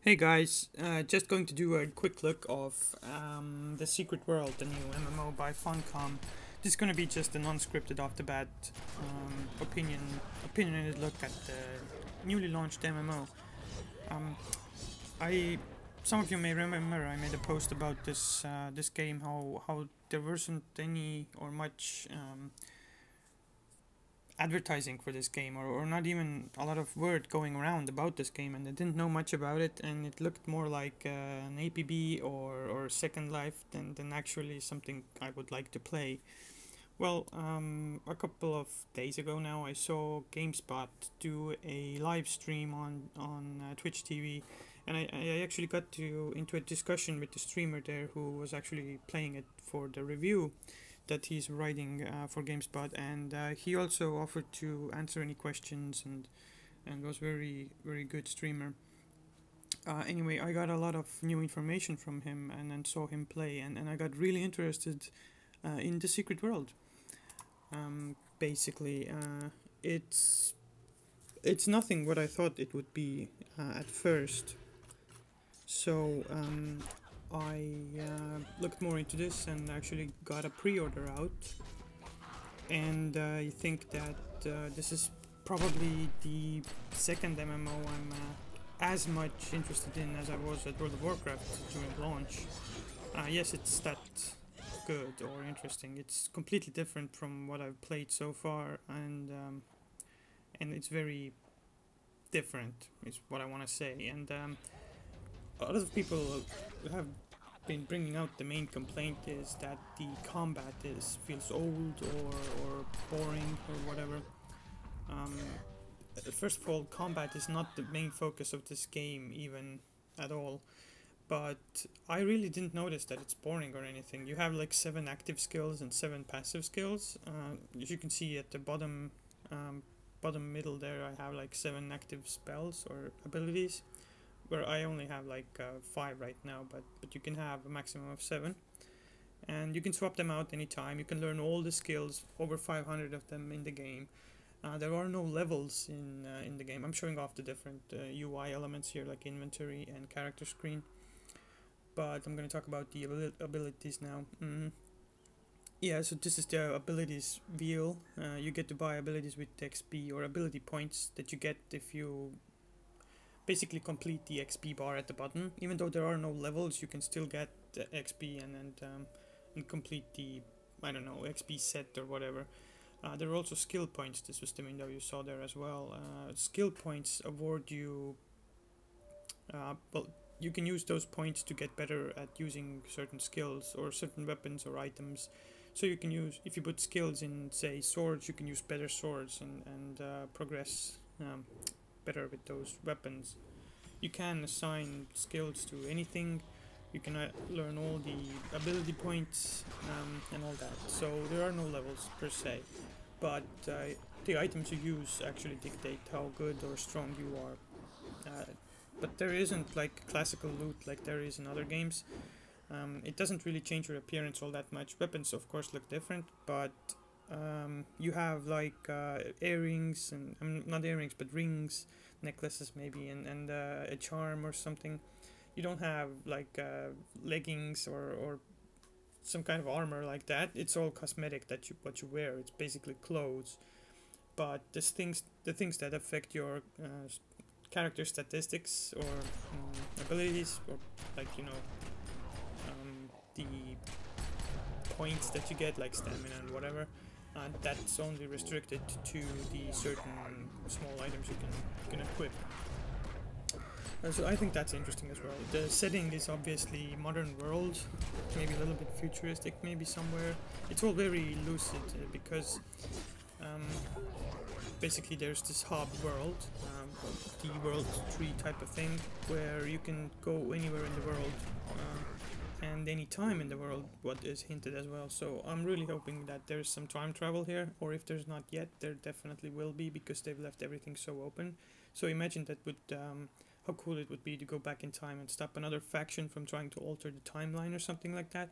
Hey guys, just going to do a quick look of The Secret World, the new MMO by Funcom. This is going to be just an unscripted off the bat opinionated look at the newly launched MMO. Um, I some of you may remember I made a post about this game, how there wasn't any or much advertising for this game, or not even a lot of word going around about this game, and I didn't know much about it, and it looked more like an APB or Second Life than actually something I would like to play. Well, a couple of days ago now, I saw GameSpot do a live stream on Twitch TV, and I actually got into a discussion with the streamer there who was actually playing it for the review that he's writing for GameSpot, and he also offered to answer any questions and was very good streamer. Anyway, I got a lot of new information from him and then saw him play, and I got really interested in the Secret World. Basically, it's nothing what I thought it would be at first. So I looked more into this and actually got a pre-order out, and I think that this is probably the second MMO I'm as much interested in as I was at World of Warcraft during launch. Yes, it's that good or interesting. It's completely different from what I've played so far, and it's very different, is what I want to say. And a lot of people have been bringing out the main complaint is that the combat feels old or boring or whatever. Um, First of all, combat is not the main focus of this game even at all. But I really didn't notice that it's boring or anything. You have like 7 active skills and 7 passive skills. As you can see at the bottom middle there, I have like 7 active spells or abilities, where I only have like 5 right now. But you can have a maximum of 7, and you can swap them out anytime. You can learn all the skills, over 500 of them in the game. There are no levels in the game. I'm showing off the different UI elements here, like inventory and character screen, but I'm going to talk about the abilities now. Yeah, so this is the abilities wheel. You get to buy abilities with XP or ability points that you get if you basically complete the XP bar at the bottom. Even though there are no levels, you can still get the XP and complete the, I don't know, XP set or whatever. There are also skill points. This was the window you saw there as well. Skill points award you, well, you can use those points to get better at using certain skills or certain weapons or items. So you can use, if you put skills in, say, swords, you can use better swords and progress better with those weapons. You can assign skills to anything. You can learn all the ability points and all that. So there are no levels per se, but the items you use actually dictate how good or strong you are. But there isn't like classical loot like there is in other games. It doesn't really change your appearance all that much. Weapons, of course, look different, but you have like earrings and not earrings, but rings, necklaces maybe, and a charm or something. You don't have like leggings or some kind of armor like that. It's all cosmetic that you what you wear. It's basically clothes. But the things that affect your character statistics or abilities, or like the points that you get, like stamina and whatever, that's only restricted to the certain small items you can equip. So I think that's interesting as well. The setting is obviously modern world, maybe a little bit futuristic, maybe somewhere. It's all very lucid because um, basically there's this hub world, the world tree type of thing, where you can go anywhere in the world and any time in the world, what is hinted as well. So I'm really hoping that there's some time travel here, or if there's not yet, there definitely will be, because they've left everything so open. So imagine that would how cool it would be to go back in time and stop another faction from trying to alter the timeline or something like that.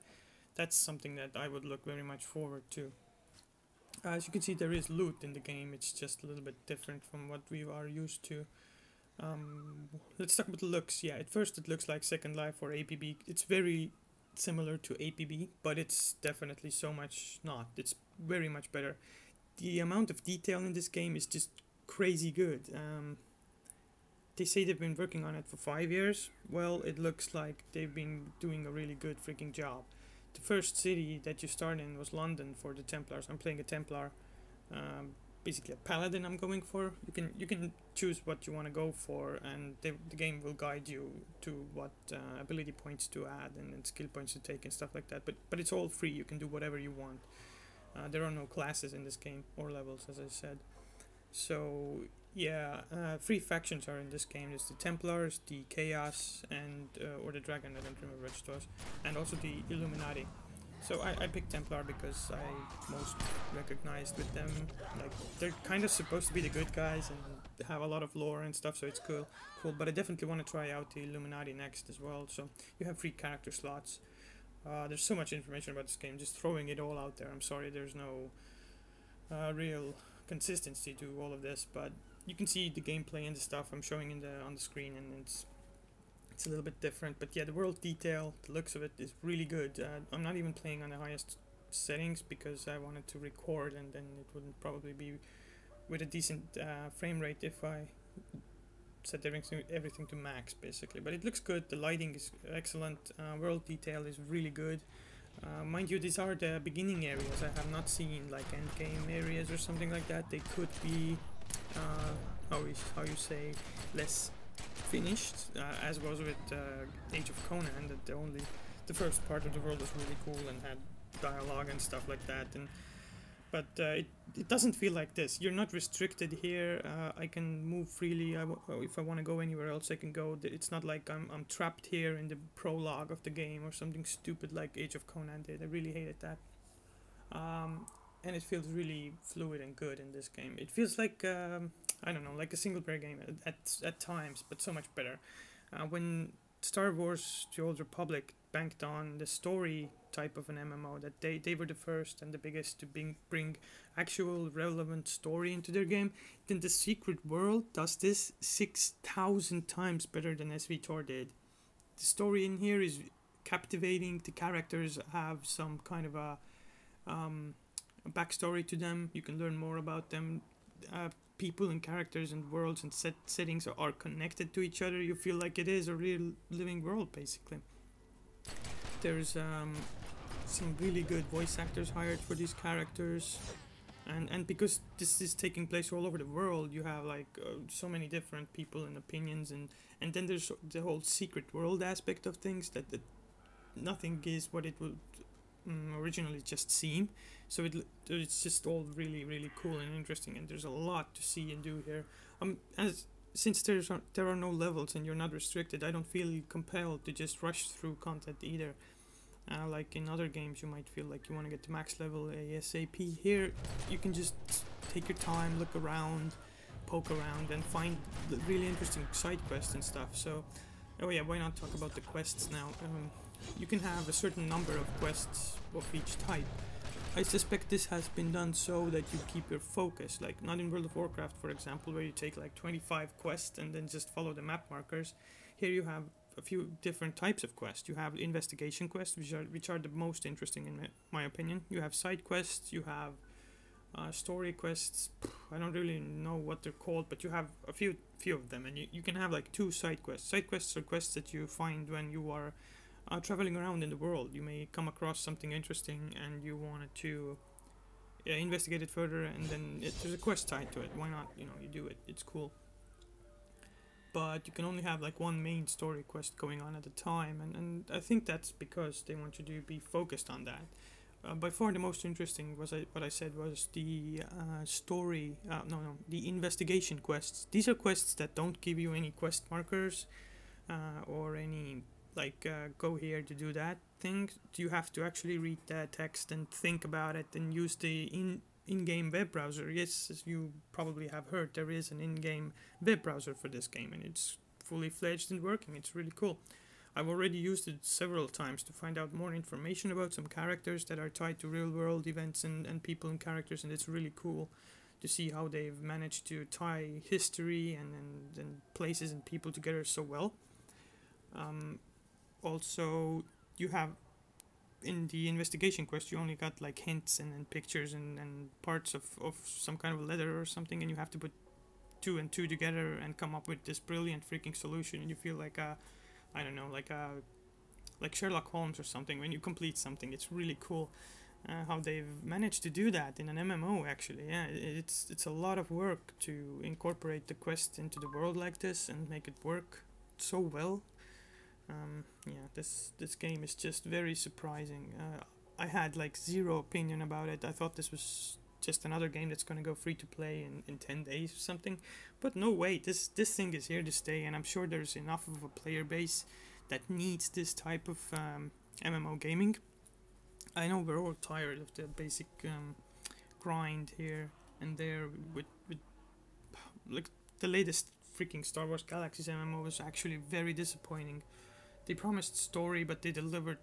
That's something that I would look very much forward to. As you can see, there is loot in the game. It's just a little bit different from what we are used to. Let's talk about the looks. Yeah, at first it looks like Second Life or APB. It's very similar to APB, but it's definitely so much not. It's very much better. The amount of detail in this game is just crazy good. They say they've been working on it for 5 years. Well, it looks like they've been doing a really good freaking job. The first city that you start in was London for the Templars. I'm playing a Templar, basically a paladin. I'm going for. You can choose what you want to go for, and the game will guide you to what ability points to add and skill points to take and stuff like that. But it's all free. You can do whatever you want. There are no classes in this game or levels, as I said. So yeah, three factions are in this game. There's the Templars, the Chaos, and or the Dragon. I don't remember which it was, and also the Illuminati. So I picked Templar because I most recognized with them. Like they're kind of supposed to be the good guys and they have a lot of lore and stuff, so it's cool. But I definitely want to try out the Illuminati next as well. So you have free character slots. There's so much information about this game. Just throwing it all out there. I'm sorry, there's no real consistency to all of this, but you can see the gameplay and the stuff I'm showing in the on the screen, and it's a little bit different. But yeah, the world detail, the looks of it is really good. I'm not even playing on the highest settings because I wanted to record, and then it wouldn't probably be with a decent frame rate if I set everything to max basically. But it looks good. The lighting is excellent. World detail is really good. Mind you, these are the beginning areas. I have not seen like end game areas or something like that. They could be how you say, less finished, as was with Age of Conan. That the first part of the world was really cool and had dialogue and stuff like that. But it doesn't feel like this. You're not restricted here. I can move freely. If I want to go anywhere else, I can go. It's not like I'm trapped here in the prologue of the game or something stupid like Age of Conan did. I really hated that. And it feels really fluid and good in this game. It feels like I don't know, like a single player game at times, but so much better. When Star Wars: The Old Republic banked on the story type of an MMO, that they were the first and the biggest to bring actual relevant story into their game, then the Secret World does this 6,000 times better than SVTOR did. The story in here is captivating. The characters have some kind of a backstory to them. You can learn more about them. People and characters and worlds and settings are connected to each other. You feel like it is a real living world basically. There's some really good voice actors hired for these characters, and because this is taking place all over the world, you have like so many different people and opinions, and then there's the whole secret world aspect of things that nothing is what it would originally just seem. So it's just all really really cool and interesting, and there's a lot to see and do here. As since there are no levels and you're not restricted, I don't feel compelled to just rush through content either. Like in other games, you might feel like you want to get to max level ASAP. Here, you can just take your time, look around, poke around, and find the really interesting side quests and stuff. So, oh yeah, why not talk about the quests now? You can have a certain number of quests of each type. I suspect this has been done so that you keep your focus, like not in World of Warcraft, for example, where you take like 25 quests and then just follow the map markers. Here you have a few different types of quests. You have investigation quests, which are the most interesting in my opinion. You have side quests, you have story quests. I don't really know what they're called, but you have a few of them, and you can have like two side quests. Side quests are quests that you find when you are traveling around in the world. You may come across something interesting and you wanted to investigate it further, and then there's a quest tied to it. Why not? You do it. It's cool. But you can only have like one main story quest going on at a time, and I think that's because they want you to be focused on that. By far the most interesting what I said was the the investigation quests. These are quests that don't give you any quest markers or any go here to do that thing. You have to actually read that text and think about it and use the in-game web browser. Yes, as you probably have heard, there is an in-game web browser for this game, and it's fully fledged and working. It's really cool. I've already used it several times to find out more information about some characters that are tied to real world events and people and characters, and it's really cool. to see how they've managed to tie history and places and people together so well. Also, you have in the investigation quest, you only got like hints and pictures and parts of some kind of a letter or something, and you have to put two and two together and come up with this brilliant freaking solution. And you feel like I don't know, like Sherlock Holmes or something when you complete something. It's really cool how they've managed to do that in an MMO. Actually, yeah, it's a lot of work to incorporate the quest into the world like this and make it work so well. Yeah, this game is just very surprising. I had like zero opinion about it. I thought this was just another game that's gonna go free to play in 10 days or something. But no way, this thing is here to stay, and I'm sure there's enough of a player base that needs this type of MMO gaming. I know we're all tired of the basic grind here and there with like the latest freaking Star Wars Galaxies MMO was actually very disappointing. They promised story, but they delivered.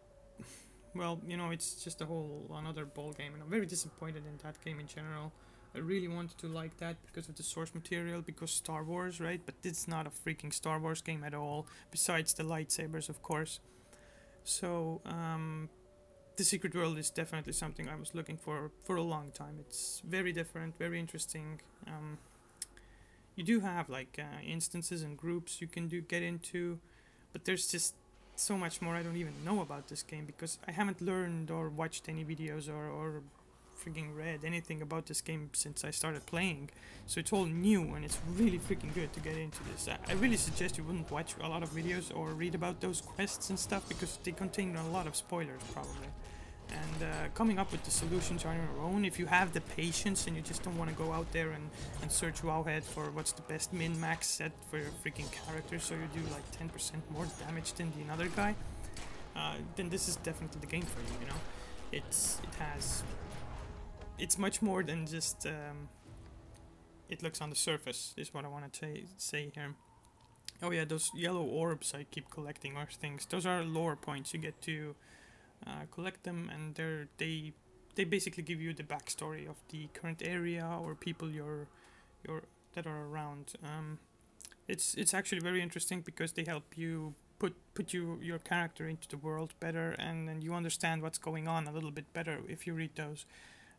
Well, you know, it's just a whole another ball game, and I'm very disappointed in that game in general. I really wanted to like that because of the source material, because Star Wars, right? But it's not a freaking Star Wars game at all. Besides the lightsabers, of course. So, the Secret World is definitely something I was looking for a long time. It's very different, very interesting. You do have like instances and groups you can get into, but there's just so much more I don't even know about this game because I haven't learned or watched any videos or freaking read anything about this game since I started playing. So it's all new and it's really freaking good to get into this. I really suggest you wouldn't watch a lot of videos or read about those quests and stuff because they contain a lot of spoilers probably. And coming up with the solutions on your own, if you have the patience and you just don't want to go out there and search Wowhead for what's the best min-max set for your freaking character so you do like 10% more damage than the other guy, then this is definitely the game for you, you know. It's much more than just it looks on the surface, is what I want to say here. Oh yeah, those yellow orbs I keep collecting are things. Those are lore points you get to collect them, and they basically give you the backstory of the current area or people your that are around. It's actually very interesting because they help you put your character into the world better, and then you understand what's going on a little bit better if you read those.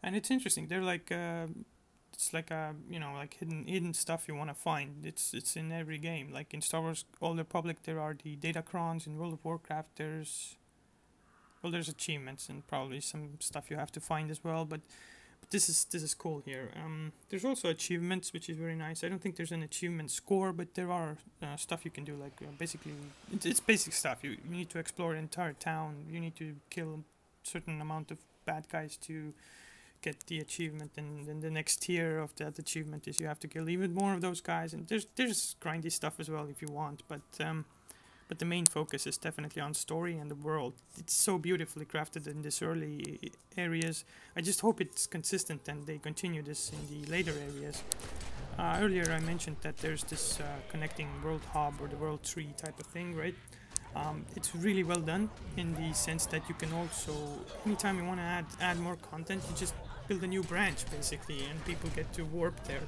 And it's interesting. They're like it's like a you know like hidden stuff you want to find. It's in every game. Like in Star Wars Old Republic, there are the Datacrons. In World of Warcraft, there's achievements and probably some stuff you have to find as well, but this is cool here. There's also achievements, which is very nice. I don't think there's an achievement score, but there are stuff you can do, like basically it's basic stuff. You need to explore the entire town, you need to kill a certain amount of bad guys to get the achievement, and then the next tier of that achievement is you have to kill even more of those guys, and there's grindy stuff as well if you want, but the main focus is definitely on story and the world. It's so beautifully crafted in these early areas. I just hope it's consistent and they continue this in the later areas. Earlier I mentioned that there's this connecting world hub or the world tree type of thing, right? It's really well done in the sense that you can also, anytime you want to add more content, you just build a new branch basically and people get to warp there.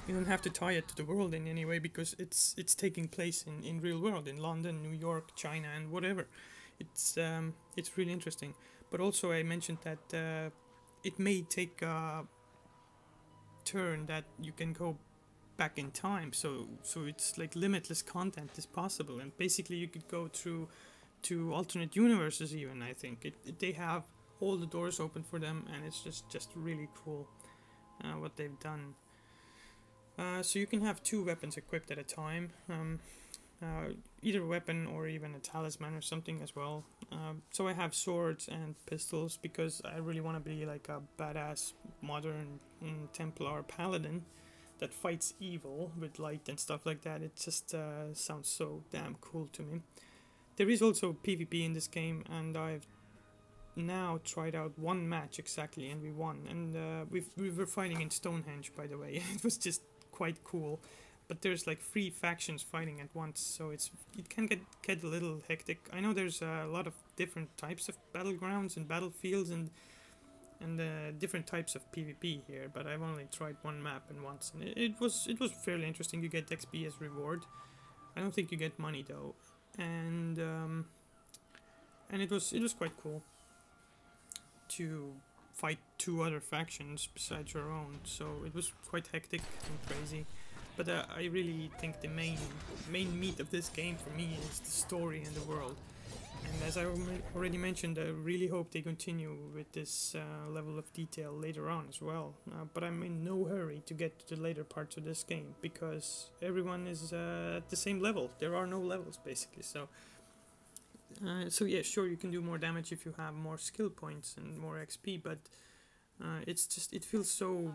You don't have to tie it to the world in any way because it's taking place in real world, in London, New York, China, and whatever. It's really interesting. But also I mentioned that it may take a turn that you can go back in time. So it's like limitless content is possible, and basically you could go through to alternate universes even. I think they have all the doors open for them, and it's just really cool what they've done. So you can have 2 weapons equipped at a time, either weapon or even a talisman or something as well. So I have swords and pistols because I really want to be like a badass modern Templar paladin that fights evil with light and stuff like that. It just sounds so damn cool to me. There is also PvP in this game, and I've now tried out 1 match exactly, and we won. And we were fighting in Stonehenge, by the way. It was just quite cool, but there's like 3 factions fighting at once, so it can get a little hectic. I know there's a lot of different types of battlegrounds and battlefields, and and the different types of PvP here, but I've only tried one map and once, and it was fairly interesting. You get XP as reward. I don't think you get money though, and it was quite cool to fight two other factions besides your own. So it was quite hectic and crazy. But I really think the main meat of this game for me is the story and the world. And as I already mentioned, I really hope they continue with this level of detail later on as well. But I'm in no hurry to get to the later parts of this game because everyone is at the same level. There are no levels basically. So yeah, sure, you can do more damage if you have more skill points and more XP, but it feels so,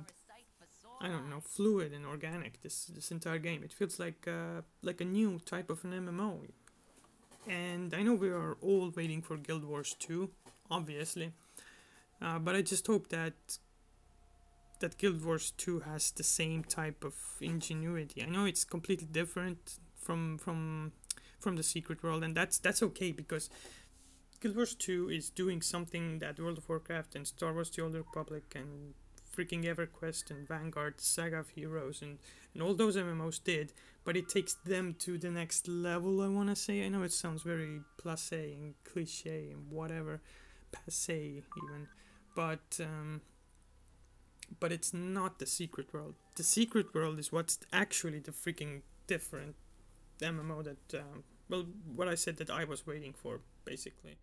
I don't know, fluid and organic. This entire game, it feels like a new type of an MMO. And I know we are all waiting for Guild Wars 2, obviously, but I just hope that Guild Wars 2 has the same type of ingenuity. I know it's completely different from the Secret World, and that's okay because Guild Wars 2 is doing something that World of Warcraft and Star Wars: The Old Republic and freaking EverQuest and Vanguard, Saga of Heroes, and all those MMOs did, but it takes them to the next level, I want to say. I know it sounds very blasé and cliche and whatever, passé even, but it's not the Secret World. The Secret World is what's actually the freaking different MMO that, what I said that I was waiting for, basically.